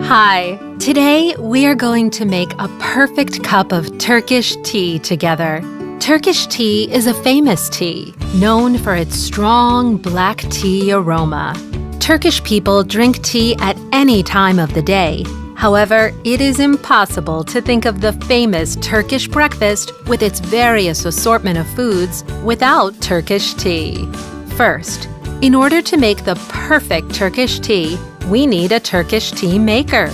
Hi, today we are going to make a perfect cup of Turkish tea together. Turkish tea is a famous tea, known for its strong black tea aroma. Turkish people drink tea at any time of the day. However, it is impossible to think of the famous Turkish breakfast with its various assortment of foods without Turkish tea. First, in order to make the perfect Turkish tea, we need a Turkish tea maker.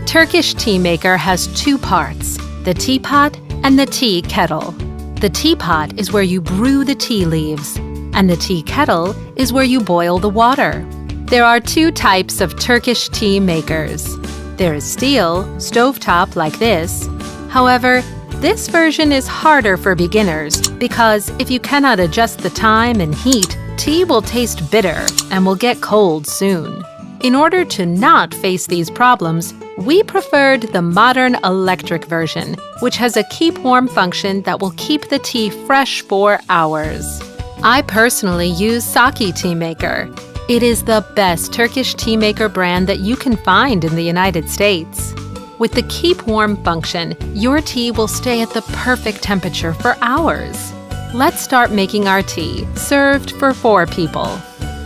Turkish tea maker has two parts, the teapot and the tea kettle. The teapot is where you brew the tea leaves, and the tea kettle is where you boil the water. There are two types of Turkish tea makers. There is steel, stovetop like this. However, this version is harder for beginners because if you cannot adjust the time and heat, tea will taste bitter and will get cold soon. In order to not face these problems, we preferred the modern electric version, which has a keep warm function that will keep the tea fresh for hours. I personally use Saki Tea Maker. It is the best Turkish tea maker brand that you can find in the United States. With the keep warm function, your tea will stay at the perfect temperature for hours. Let's start making our tea, served for 4 people.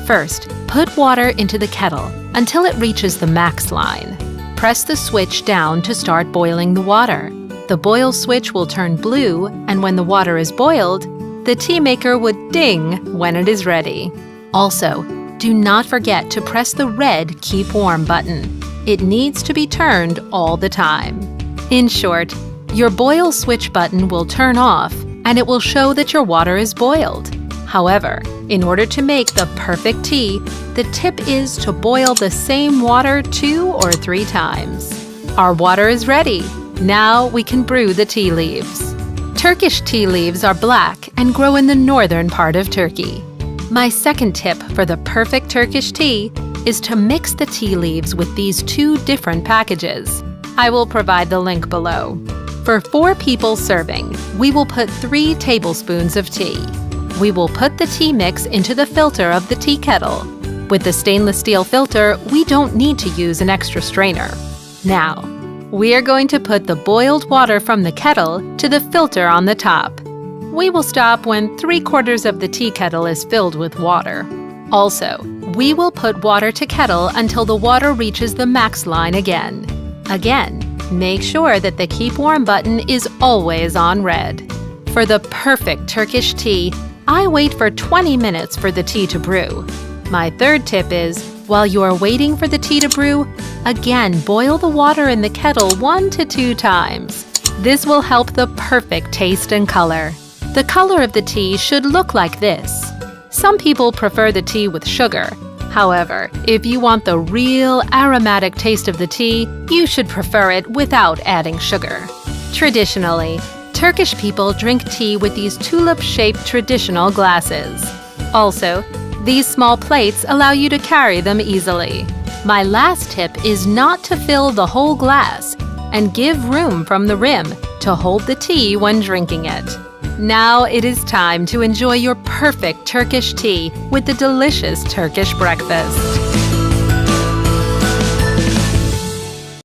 First, put water into the kettle until it reaches the max line. Press the switch down to start boiling the water. The boil switch will turn blue, and when the water is boiled, the tea maker would ding when it is ready. Also, do not forget to press the red Keep Warm button. It needs to be turned all the time. In short, your boil switch button will turn off, and it will show that your water is boiled. However, in order to make the perfect tea, the tip is to boil the same water 2 or 3 times. Our water is ready. Now we can brew the tea leaves. Turkish tea leaves are black and grow in the northern part of Turkey. My second tip for the perfect Turkish tea is to mix the tea leaves with these 2 different packages. I will provide the link below. For 4 people serving, we will put 3 tablespoons of tea. We will put the tea mix into the filter of the tea kettle. With the stainless steel filter, we don't need to use an extra strainer. Now, we are going to put the boiled water from the kettle to the filter on the top. We will stop when 3/4 of the tea kettle is filled with water. Also, we will put water to kettle until the water reaches the max line again. Again, make sure that the Keep Warm button is always on red. For the perfect Turkish tea, I wait for 20 minutes for the tea to brew. My third tip is, while you are waiting for the tea to brew, again boil the water in the kettle 1 to 2 times. This will help the perfect taste and color. The color of the tea should look like this. Some people prefer the tea with sugar. However, if you want the real aromatic taste of the tea, you should prefer it without adding sugar. Traditionally, Turkish people drink tea with these tulip-shaped traditional glasses. Also, these small plates allow you to carry them easily. My last tip is not to fill the whole glass and give room from the rim to hold the tea when drinking it. Now it is time to enjoy your perfect Turkish tea with the delicious Turkish breakfast.